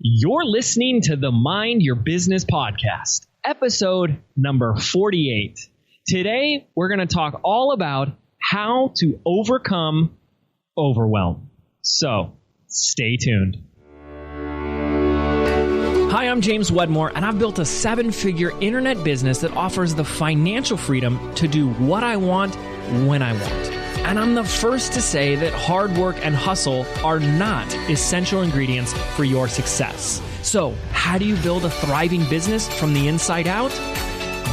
You're listening to the Mind Your Business podcast, episode number 48. Today, we're going to talk all about how to overcome overwhelm. So, stay tuned. Hi, I'm James Wedmore, and I've built a 7-figure internet business that offers the financial freedom to do what I want, when I want. And I'm the first to say that hard work and hustle are not essential ingredients for your success. So, how do you build a thriving business from the inside out?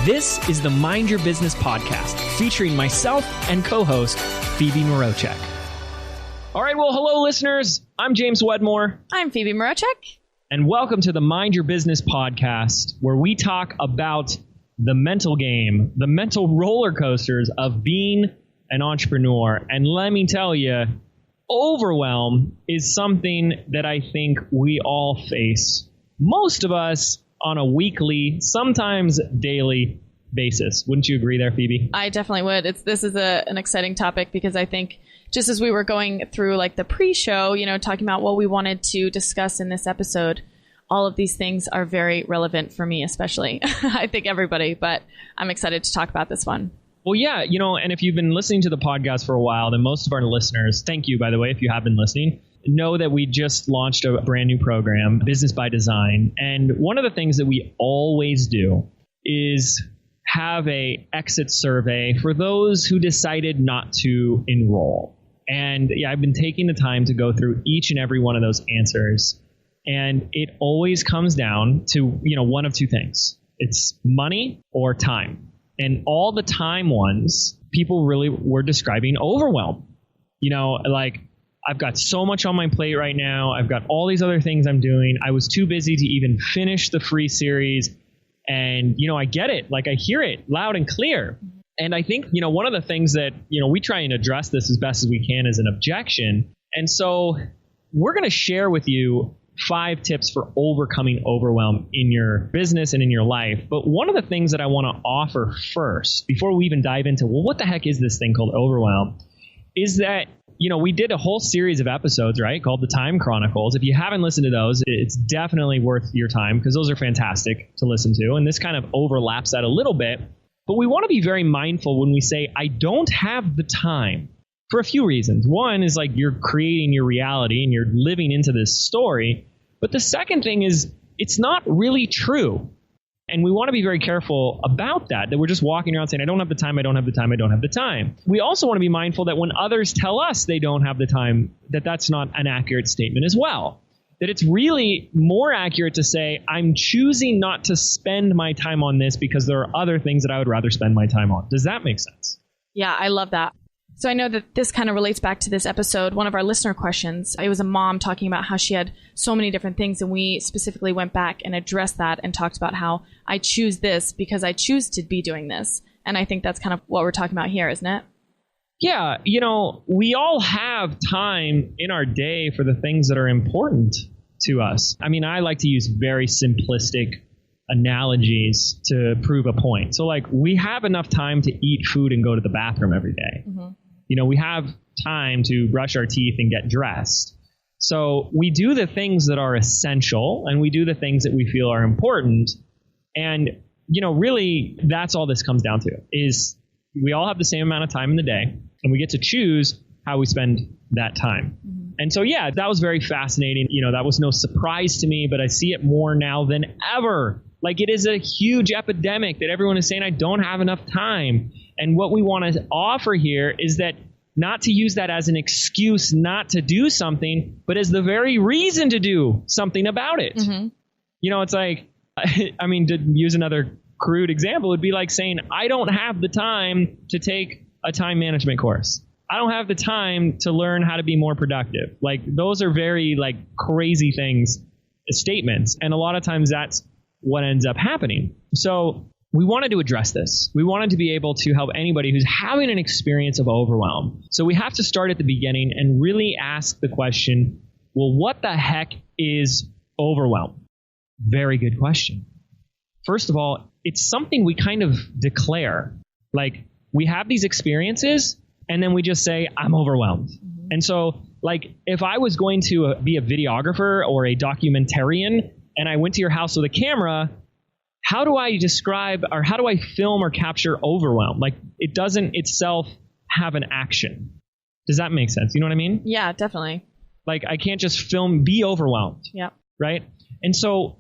This is the Mind Your Business podcast, featuring myself and co-host Phoebe Mroczek. All right, well, hello, listeners. I'm James Wedmore. I'm Phoebe Mroczek. And welcome to the Mind Your Business podcast, where we talk about the mental game, the mental roller coasters of being an entrepreneur. And let me tell you, overwhelm is something that I think we all face, most of us on a weekly, sometimes daily basis. Wouldn't you agree there, Phoebe? I definitely would. This is an exciting topic because I think just as we were going through like the pre-show, talking about what we wanted to discuss in this episode, all of these things are very relevant for me, especially. I think everybody, but I'm excited to talk about this one. Well, yeah, and if you've been listening to the podcast for a while, then most of our listeners, thank you, by the way, if you have been listening, know that we just launched a brand new program, Business by Design. And one of the things that we always do is have a exit survey for those who decided not to enroll. And yeah, I've been taking the time to go through each and every one of those answers. And it always comes down to, one of two things. It's money or time. And all the time ones, people really were describing overwhelm. Like, I've got so much on my plate right now. I've got all these other things I'm doing. I was too busy to even finish the free series. And, I get it. Like, I hear it loud and clear. And I think, one of the things that, we try and address this as best as we can as an objection. And so we're going to share with you 5 tips for overcoming overwhelm in your business and in your life. But one of the things that I want to offer first, before we even dive into, well, what the heck is this thing called overwhelm, is that, we did a whole series of episodes, right, called the Time Chronicles. If you haven't listened to those, it's definitely worth your time because those are fantastic to listen to. And this kind of overlaps that a little bit. But we want to be very mindful when we say, I don't have the time, for a few reasons. One is like you're creating your reality and you're living into this story. But the second thing is it's not really true. And we want to be very careful about that we're just walking around saying, I don't have the time, I don't have the time, I don't have the time. We also want to be mindful that when others tell us they don't have the time, that's not an accurate statement as well. That it's really more accurate to say, I'm choosing not to spend my time on this because there are other things that I would rather spend my time on. Does that make sense? Yeah, I love that. So I know that this kind of relates back to this episode. One of our listener questions, it was a mom talking about how she had so many different things. And we specifically went back and addressed that and talked about how I choose this because I choose to be doing this. And I think that's kind of what we're talking about here, isn't it? Yeah. We all have time in our day for the things that are important to us. I mean, I like to use very simplistic analogies to prove a point. So like we have enough time to eat food and go to the bathroom every day. Mm-hmm. We have time to brush our teeth and get dressed. So we do the things that are essential and we do the things that we feel are important. And, really that's all this comes down to is we all have the same amount of time in the day and we get to choose how we spend that time. Mm-hmm. And so, yeah, that was very fascinating. That was no surprise to me, but I see it more now than ever. Like it is a huge epidemic that everyone is saying, I don't have enough time. And what we want to offer here is that not to use that as an excuse not to do something, but as the very reason to do something about it. Mm-hmm. It's like, to use another crude example, it'd be like saying, I don't have the time to take a time management course. I don't have the time to learn how to be more productive. Like those are very like crazy things, statements. And a lot of times that's what ends up happening. So we wanted to address this. We wanted to be able to help anybody who's having an experience of overwhelm. So we have to start at the beginning and really ask the question, well, what the heck is overwhelm? Very good question. First of all, it's something we kind of declare. Like we have these experiences and then we just say, I'm overwhelmed. Mm-hmm. And so like if I was going to be a videographer or a documentarian and I went to your house with a camera, how do I describe or how do I film or capture overwhelm? Like it doesn't itself have an action. Does that make sense? You know what I mean? Yeah, definitely. Like I can't just be overwhelmed. Yeah. Right. And so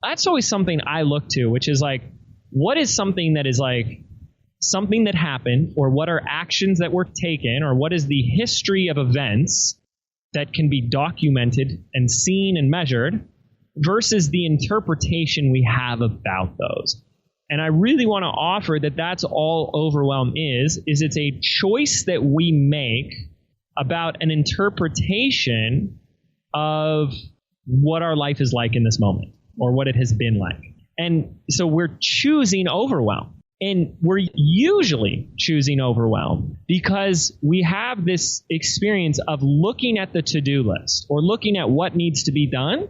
that's always something I look to, which is like, what is something that is like something that happened, or what are actions that were taken, or what is the history of events that can be documented and seen and measured versus the interpretation we have about those. And I really want to offer that that's all overwhelm is it's a choice that we make about an interpretation of what our life is like in this moment or what it has been like. And so we're choosing overwhelm. And we're usually choosing overwhelm because we have this experience of looking at the to-do list or looking at what needs to be done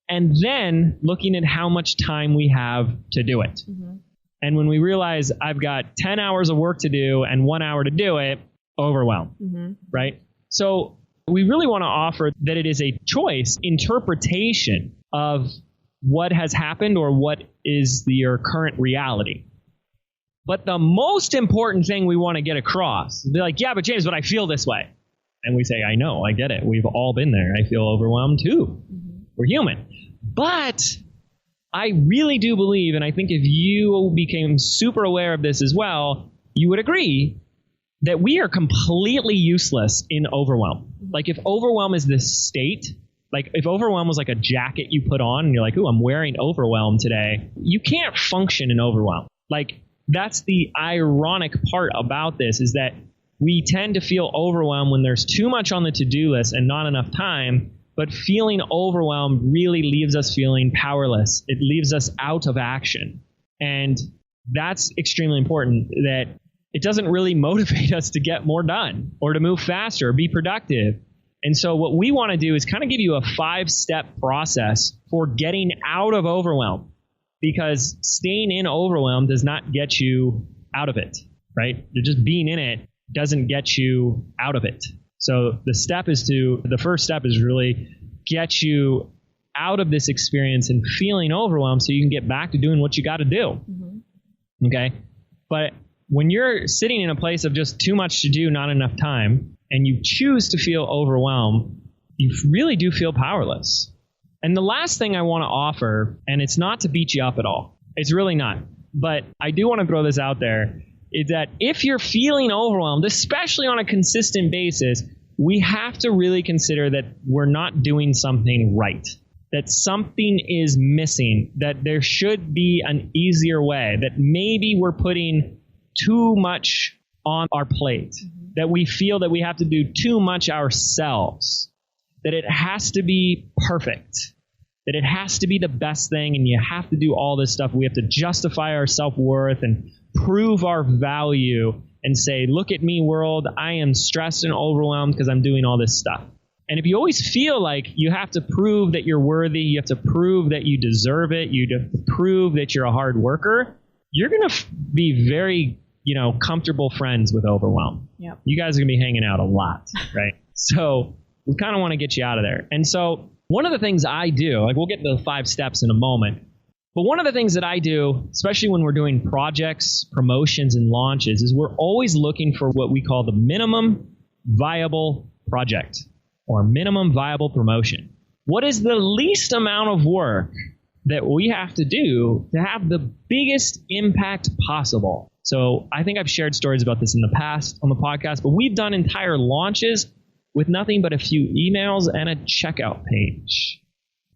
and then looking at how much time we have to do it. Mm-hmm. And when we realize I've got 10 hours of work to do and 1 hour to do it, overwhelm, right? So we really want to offer that it is a choice, interpretation of what has happened or what is your current reality. But the most important thing we want to get across, they're like, yeah, but James, but I feel this way. And we say, I know, I get it. We've all been there. I feel overwhelmed too. Mm-hmm. We're human. But I really do believe, and I think if you became super aware of this as well, you would agree that we are completely useless in overwhelm. Like if overwhelm is this state, like if overwhelm was like a jacket you put on and you're like, ooh, I'm wearing overwhelm today, you can't function in overwhelm. Like that's the ironic part about this is that we tend to feel overwhelmed when there's too much on the to-do list and not enough time, but feeling overwhelmed really leaves us feeling powerless. It leaves us out of action. And that's extremely important, that it doesn't really motivate us to get more done or to move faster or be productive. And so what we want to do is kind of give you a 5-step process for getting out of overwhelm, because staying in overwhelm does not get you out of it, right? Just being in it doesn't get you out of it. So the first step is really get you out of this experience and feeling overwhelmed so you can get back to doing what you got to do. Mm-hmm. Okay. But when you're sitting in a place of just too much to do, not enough time, and you choose to feel overwhelmed, you really do feel powerless. And the last thing I want to offer, and it's not to beat you up at all, it's really not, but I do want to throw this out there, is that if you're feeling overwhelmed, especially on a consistent basis, we have to really consider that we're not doing something right, that something is missing, that there should be an easier way, that maybe we're putting too much on our plate, that we feel that we have to do too much ourselves, that it has to be perfect, that it has to be the best thing, and you have to do all this stuff. We have to justify our self-worth and prove our value and say, look at me, world, I am stressed and overwhelmed because I'm doing all this stuff. And if you always feel like you have to prove that you're worthy, you have to prove that you deserve it, you have to prove that you're a hard worker, you're going to be very, comfortable friends with overwhelm. Yep. You guys are going to be hanging out a lot, right? So we kind of want to get you out of there. And so one of the things I do, like we'll get to the 5 steps in a moment, but one of the things that I do, especially when we're doing projects, promotions, and launches, is we're always looking for what we call the minimum viable project or minimum viable promotion. What is the least amount of work that we have to do to have the biggest impact possible? So I think I've shared stories about this in the past on the podcast, but we've done entire launches with nothing but a few emails and a checkout page.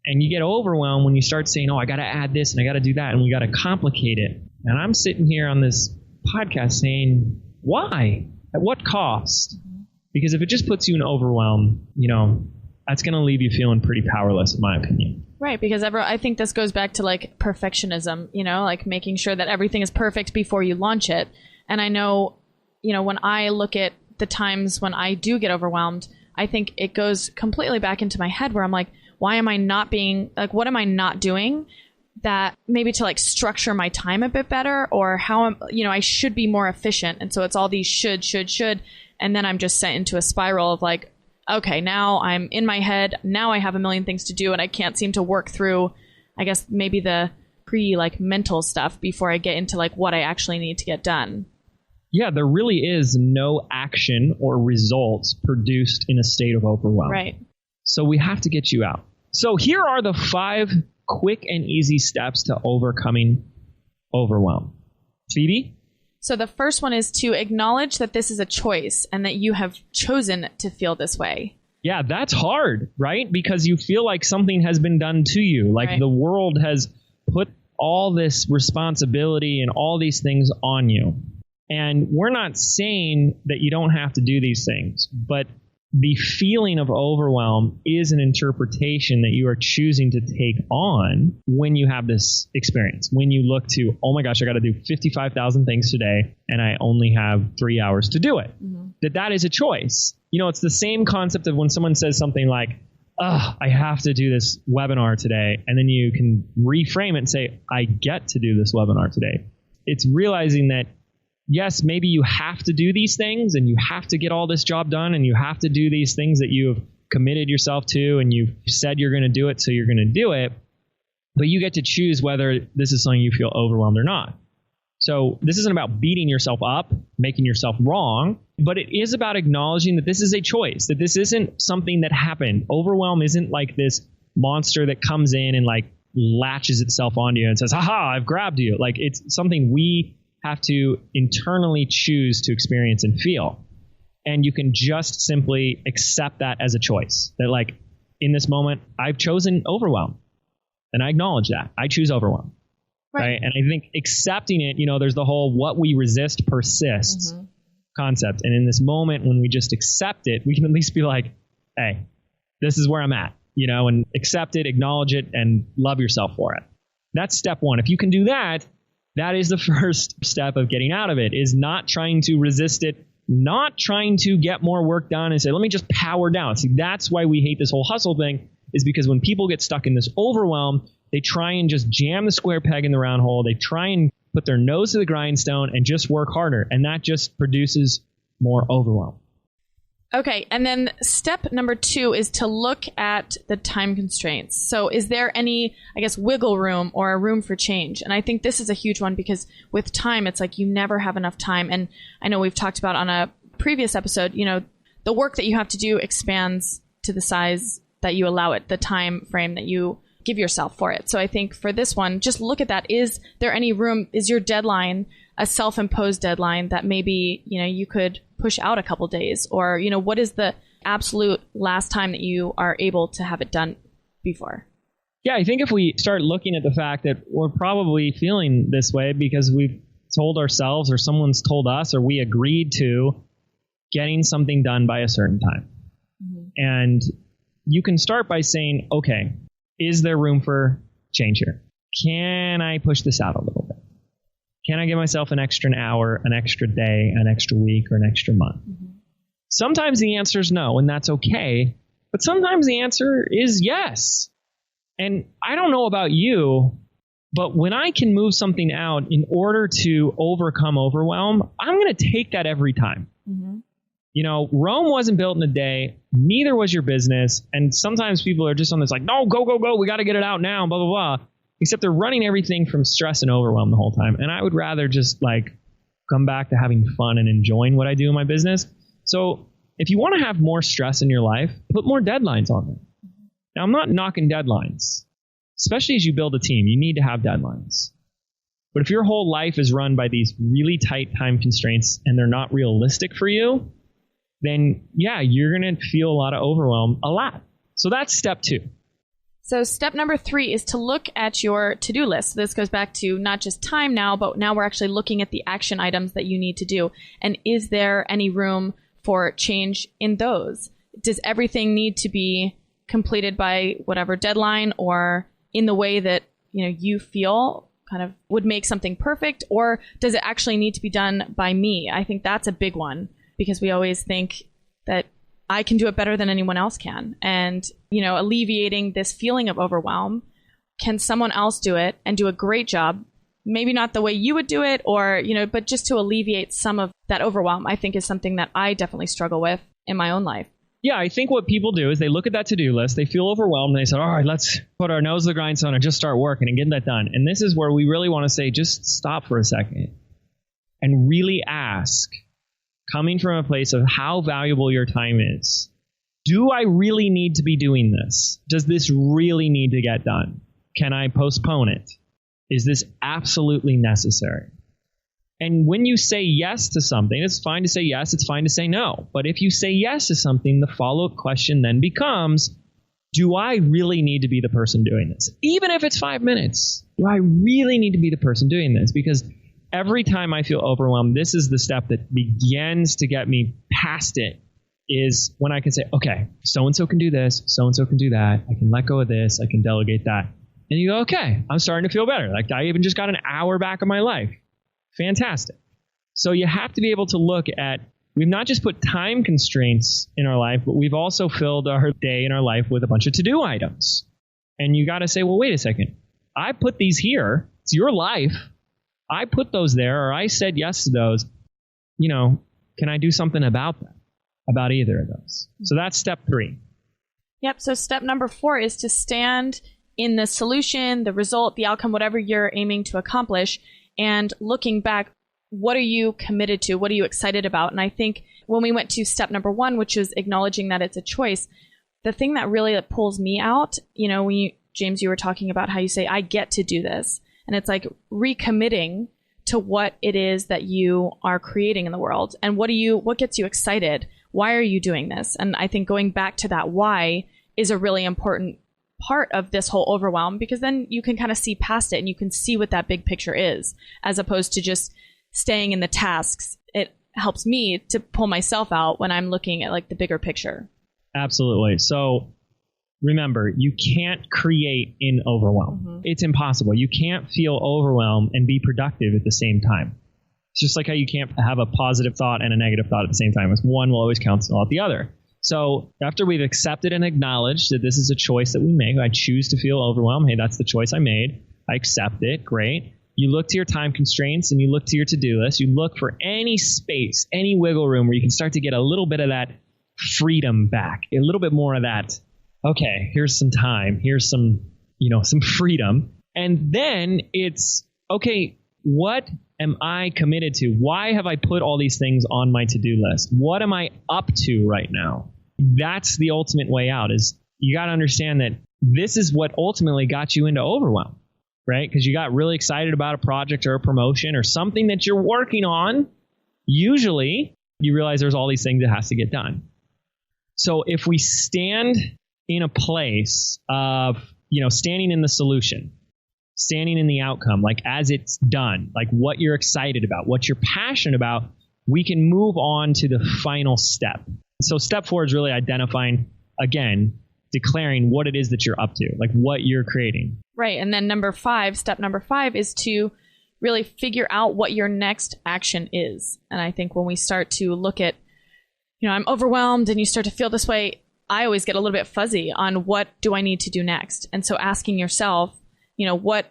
And you get overwhelmed when you start saying, I got to add this and I got to do that and we got to complicate it. And I'm sitting here on this podcast saying, why? At what cost? Because if it just puts you in overwhelm, that's going to leave you feeling pretty powerless, in my opinion. Right, because I think this goes back to like perfectionism, like making sure that everything is perfect before you launch it. And I know, when I look at the times when I do get overwhelmed, I think it goes completely back into my head where I'm like, why am I not being, like, what am I not doing that maybe to like structure my time a bit better, or how I should be more efficient. And so it's all these should. And then I'm just sent into a spiral of like, okay, now I'm in my head. Now I have a million things to do and I can't seem to work through, I guess, maybe the mental stuff before I get into what I actually need to get done. Yeah, there really is no action or results produced in a state of overwhelm. Right. So we have to get you out. So here are the 5 quick and easy steps to overcoming overwhelm. Phoebe? So the first one is to acknowledge that this is a choice and that you have chosen to feel this way. Yeah, that's hard, right? Because you feel like something has been done to you. Like the world has put all this responsibility and all these things on you. And we're not saying that you don't have to do these things, but the feeling of overwhelm is an interpretation that you are choosing to take on when you have this experience. When you look to, oh my gosh, I got to do 55,000 things today and I only have 3 hours to do it. Mm-hmm. That is a choice. It's the same concept of when someone says something like, I have to do this webinar today. And then you can reframe it and say, I get to do this webinar today. It's realizing that yes, maybe you have to do these things and you have to get all this job done and you have to do these things that you have committed yourself to and you've said you're going to do it, so you're going to do it. But you get to choose whether this is something you feel overwhelmed or not. So this isn't about beating yourself up, making yourself wrong, but it is about acknowledging that this is a choice, that this isn't something that happened. Overwhelm isn't like this monster that comes in and latches itself onto you and says, haha, I've grabbed you. It's something we have to internally choose to experience and feel. And you can just simply accept that as a choice. That in this moment, I've chosen overwhelm. And I acknowledge that. I choose overwhelm. Right? And I think accepting it, there's the whole what we resist persists concept. And in this moment, when we just accept it, we can at least be like, hey, this is where I'm at, and accept it, acknowledge it, and love yourself for it. That's step 1. If you can do that, that is the first step of getting out of it, is not trying to resist it, not trying to get more work done and say, let me just power down. See, that's why we hate this whole hustle thing, is because when people get stuck in this overwhelm, they try and just jam the square peg in the round hole. They try and put their nose to the grindstone and just work harder. And that just produces more overwhelm. Okay, and then step number 2 is to look at the time constraints. So is there any, wiggle room or a room for change? And I think this is a huge one because with time, it's you never have enough time. And I know we've talked about on a previous episode, the work that you have to do expands to the size that you allow it, the time frame that you give yourself for it. So I think for this one, just look at that. Is there any room? Is your deadline a self-imposed deadline that maybe, you could push out a couple days? Or, what is the absolute last time that you are able to have it done before? Yeah, I think if we start looking at the fact that we're probably feeling this way because we've told ourselves or someone's told us or we agreed to getting something done by a certain time. Mm-hmm. And you can start by saying, okay, is there room for change here? Can I push this out a little bit? Can I give myself an extra hour, an extra day, an extra week, or an extra month? Mm-hmm. Sometimes the answer is no, and that's okay. But sometimes the answer is yes. And I don't know about you, but when I can move something out in order to overcome overwhelm, I'm going to take that every time. Mm-hmm. Rome wasn't built in a day. Neither was your business. And sometimes people are just on this no, go, go, go. We got to get it out now, blah, blah, blah. Except they're running everything from stress and overwhelm the whole time. And I would rather just come back to having fun and enjoying what I do in my business. So if you want to have more stress in your life, put more deadlines on them. Now, I'm not knocking deadlines, especially as you build a team. You need to have deadlines. But if your whole life is run by these really tight time constraints and they're not realistic for you, then yeah, you're going to feel a lot of overwhelm a lot. So that's step 2. So step number 3 is to look at your to-do list. So this goes back to not just time now, but now we're actually looking at the action items that you need to do. And is there any room for change in those? Does everything need to be completed by whatever deadline or in the way that you feel kind of would make something perfect? Or does it actually need to be done by me? I think that's a big one because we always think that I can do it better than anyone else can. And, alleviating this feeling of overwhelm, can someone else do it and do a great job? Maybe not the way you would do it or, but just to alleviate some of that overwhelm, I think is something that I definitely struggle with in my own life. Yeah, I think what people do is they look at that to-do list, they feel overwhelmed, and they say, all right, let's put our nose to the grindstone and just start working and getting that done. And this is where we really want to say, just stop for a second and really ask, coming from a place of how valuable your time is, do I really need to be doing this? Does this really need to get done? Can I postpone it? Is this absolutely necessary? And when you say yes to something, it's fine to say yes, it's fine to say no. But if you say yes to something, the follow-up question then becomes, do I really need to be the person doing this? Even if it's 5 minutes, do I really need to be the person doing this? Because every time I feel overwhelmed, this is the step that begins to get me past it, is when I can say, okay, so-and-so can do this, so-and-so can do that, I can let go of this, I can delegate that. And you go, okay, I'm starting to feel better. Like I even just got an hour back of my life. Fantastic. So you have to be able to look at, we've not just put time constraints in our life, but we've also filled our day in our life with a bunch of to-do items. And you got to say, well, wait a second. I put these here. It's your life. I put those there, or I said yes to those. You know, can I do something about them, about either of those? So that's step 3. Yep. So step number 4 is to stand in the solution, the result, the outcome, whatever you're aiming to accomplish. And looking back, what are you committed to? What are you excited about? And I think when we went to step number 1, which is acknowledging that it's a choice, the thing that really pulls me out, you know, when James, you were talking about how you say, I get to do this. And it's like recommitting to what it is that you are creating in the world. And what gets you excited? Why are you doing this? And I think going back to that why is a really important part of this whole overwhelm, because then you can kind of see past it and you can see what that big picture is, as opposed to just staying in the tasks. It helps me to pull myself out when I'm looking at like the bigger picture. Absolutely. So remember, you can't create in overwhelm. Mm-hmm. It's impossible. You can't feel overwhelmed and be productive at the same time. It's just like how you can't have a positive thought and a negative thought at the same time. One will always cancel out the other. So after we've accepted and acknowledged that this is a choice that we make, I choose to feel overwhelmed. Hey, that's the choice I made. I accept it. Great. You look to your time constraints and you look to your to-do list. You look for any space, any wiggle room where you can start to get a little bit of that freedom back, a little bit more of that. Okay, here's some time. Here's some freedom. And then it's, okay, what am I committed to? Why have I put all these things on my to-do list? What am I up to right now? That's the ultimate way out, is you got to understand that this is what ultimately got you into overwhelm, right? Because you got really excited about a project or a promotion or something that you're working on. Usually you realize there's all these things that has to get done. So if we stand in a place of, standing in the solution, standing in the outcome, like as it's done, like what you're excited about, what you're passionate about, we can move on to the final step. So step 4 is really identifying, again, declaring what it is that you're up to, like what you're creating. Right. And then step number 5 is to really figure out what your next action is. And I think when we start to look at, I'm overwhelmed and you start to feel this way, I always get a little bit fuzzy on what do I need to do next. And so asking yourself, what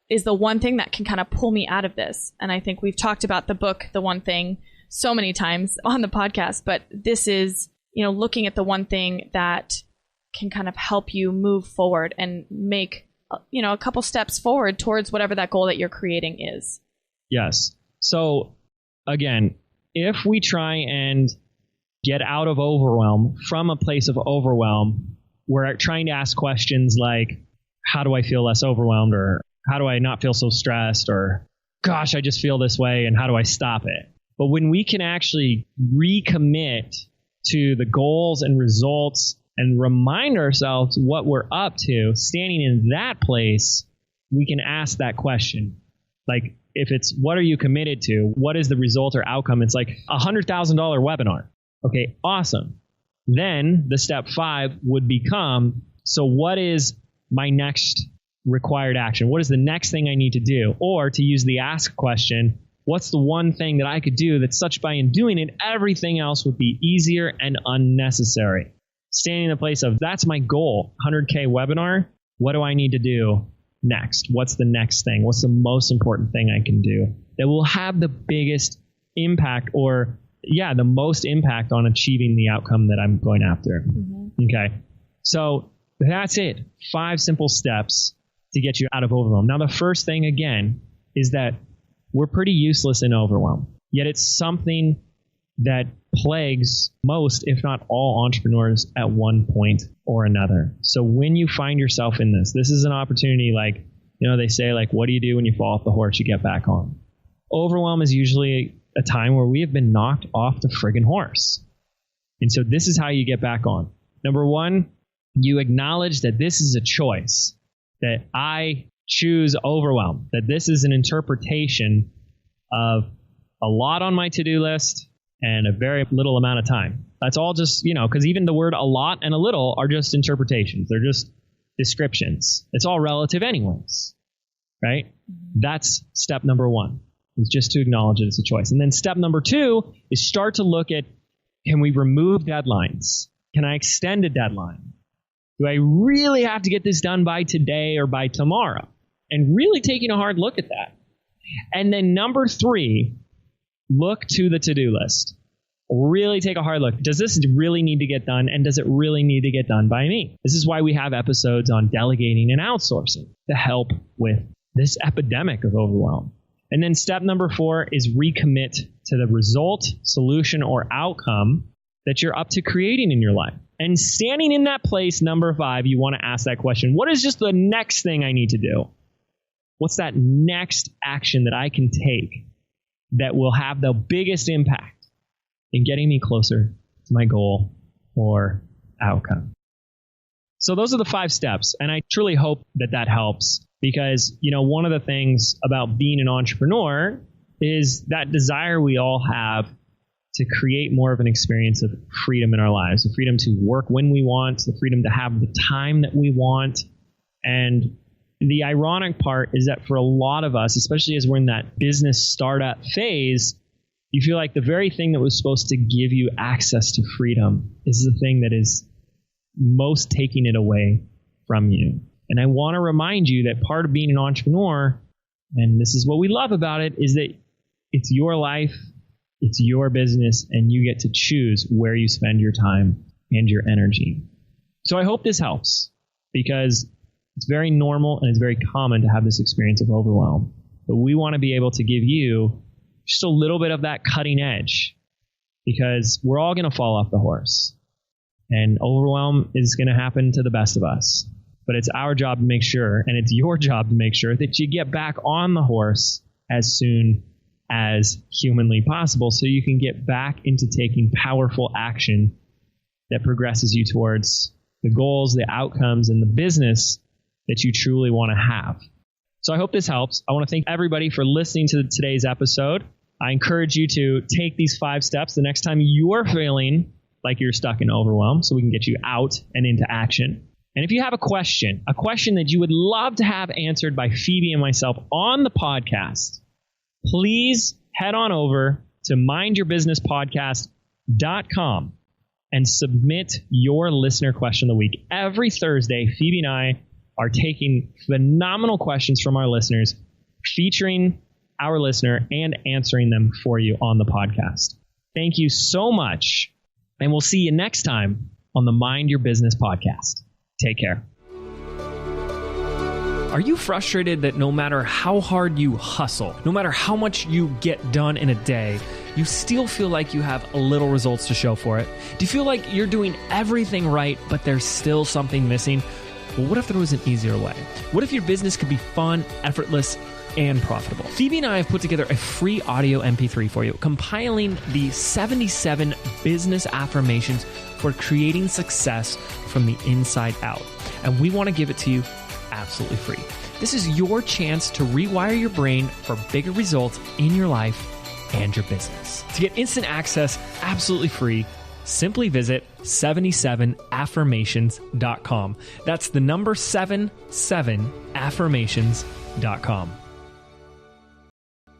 is the one thing that can kind of pull me out of this? And I think we've talked about the book, The One Thing, so many times on the podcast, but this is, looking at the one thing that can kind of help you move forward and make, a couple steps forward towards whatever that goal that you're creating is. Yes. So again, if we try and get out of overwhelm from a place of overwhelm, we're trying to ask questions like, how do I feel less overwhelmed? Or how do I not feel so stressed? Or gosh, I just feel this way, and how do I stop it? But when we can actually recommit to the goals and results and remind ourselves what we're up to, standing in that place, we can ask that question. Like if it's, what are you committed to? What is the result or outcome? It's like $100,000 webinar. Okay, awesome. Then the step 5 would become, so what is my next required action? What is the next thing I need to do? Or to use the ask question, what's the one thing that I could do that such by in doing it, everything else would be easier and unnecessary? Standing in the place of, that's my goal, 100K webinar. What do I need to do next? What's the next thing? What's the most important thing I can do that will have the biggest impact or the most impact on achieving the outcome that I'm going after. Mm-hmm. Okay. So that's it. 5 simple steps to get you out of overwhelm. Now, the first thing, again, is that we're pretty useless in overwhelm. Yet it's something that plagues most, if not all, entrepreneurs at one point or another. So when you find yourself in this is an opportunity, like, they say, like, what do you do when you fall off the horse? You get back on. Overwhelm is usually a time where we have been knocked off the friggin' horse. And so this is how you get back on. Number 1, you acknowledge that this is a choice, that I choose overwhelm, that this is an interpretation of a lot on my to-do list and a very little amount of time. That's all just, because even the word a lot and a little are just interpretations. They're just descriptions. It's all relative anyways, right? That's step number 1, is just to acknowledge it as a choice. And then step number 2 is start to look at, can we remove deadlines? Can I extend a deadline? Do I really have to get this done by today or by tomorrow? And really taking a hard look at that. And then number 3, look to the to-do list. Really take a hard look. Does this really need to get done? And does it really need to get done by me? This is why we have episodes on delegating and outsourcing to help with this epidemic of overwhelm. And then step number 4 is recommit to the result, solution, or outcome that you're up to creating in your life. And standing in that place, number 5, you want to ask that question. What is just the next thing I need to do? What's that next action that I can take that will have the biggest impact in getting me closer to my goal or outcome? So those are the 5 steps. And I truly hope that helps, because, one of the things about being an entrepreneur is that desire we all have to create more of an experience of freedom in our lives, the freedom to work when we want, the freedom to have the time that we want. And the ironic part is that for a lot of us, especially as we're in that business startup phase, you feel like the very thing that was supposed to give you access to freedom is the thing that is most taking it away from you. And I want to remind you that part of being an entrepreneur, and this is what we love about it, is that it's your life, it's your business, and you get to choose where you spend your time and your energy. So I hope this helps, because it's very normal and it's very common to have this experience of overwhelm. But we want to be able to give you just a little bit of that cutting edge, because we're all going to fall off the horse. And overwhelm is going to happen to the best of us. But it's our job to make sure, and it's your job to make sure, that you get back on the horse as soon as humanly possible, so you can get back into taking powerful action that progresses you towards the goals, the outcomes, and the business that you truly want to have. So I hope this helps. I want to thank everybody for listening to today's episode. I encourage you to take these 5 steps the next time you're feeling like you're stuck in overwhelm, so we can get you out and into action. And if you have a question that you would love to have answered by Phoebe and myself on the podcast, please head on over to mindyourbusinesspodcast.com and submit your listener question of the week. Every Thursday, Phoebe and I are taking phenomenal questions from our listeners, featuring our listener and answering them for you on the podcast. Thank you so much, and we'll see you next time on the Mind Your Business podcast. Take care. Are you frustrated that no matter how hard you hustle, no matter how much you get done in a day, you still feel like you have little results to show for it? Do you feel like you're doing everything right, but there's still something missing? Well, what if there was an easier way? What if your business could be fun, effortless, and profitable? Phoebe and I have put together a free audio MP3 for you, compiling the 77 business affirmations for creating success from the inside out. And we want to give it to you absolutely free. This is your chance to rewire your brain for bigger results in your life and your business. To get instant access absolutely free, simply visit 77affirmations.com. That's the number 77affirmations.com.